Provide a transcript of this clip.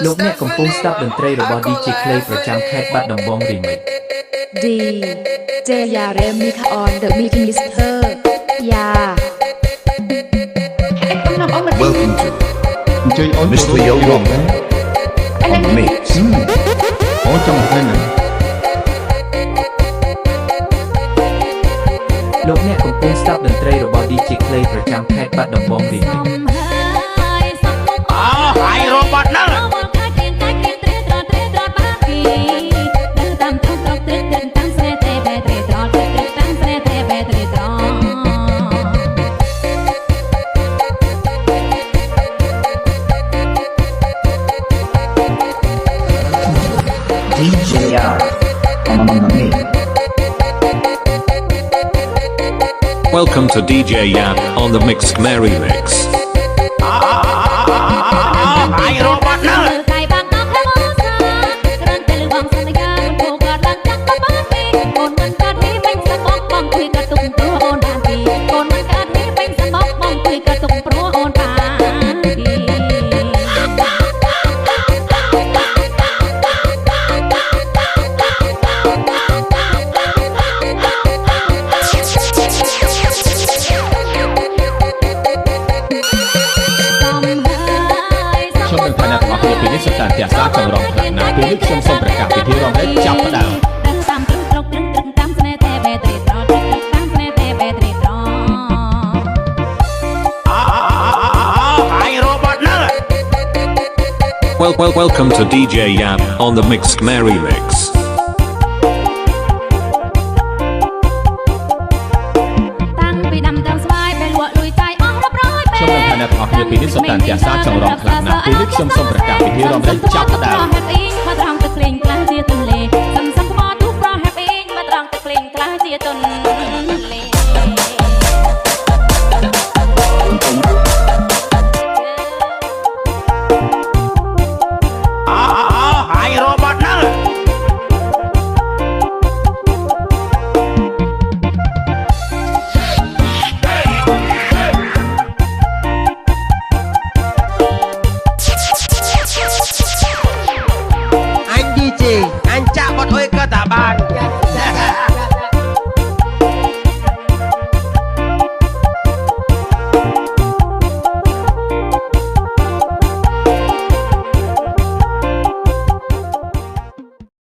លោកអ្នកកំពុងស្ដាប់តន្ត្រីរបស់ DJ Clay ប្រចាំខេត្តបាត់ដំបង Remix DJ Yaremix on the mixing lister យ៉ា Welcome to Mr. Yo on the mix អូចង់ឃើញ លោកអ្នកកំពុងស្ដាប់តន្ត្រីរបស់ DJ Clay ប្រចាំខេត្តបាត់ដំបង Remix ហើយrobot ហ្នឹងDJ on the mix Welcome to DJ Yap on the Mix Merry Mix ហើយ robot ហ្នឹង សុខសាន្តផ្ទះសាចង់រងខាងណាពេលនេះខ្ញុំសូមប្រកាសពិធីរំលែកចាប់ផ្ដើម ហើយ robot ហ្នឹង Welcome to DJ Yap on the Mix Merry Mix អ្នកទាំងអស់គ្នាពេលនេះសុខសាន្តផ្ទះសាចង់រងខាងណាពេលនេះខ្ញុំសូមប្រកាសពិធីរំលែកចាប់ផ្ដើម មកត្រង់ទឹកភ្លេងខ្លះជាទន្លេសំសំខ្មោះទូប្រហែបអេងមកត្រង់ទឹកភ្លេងខ្លះជាទន្លេ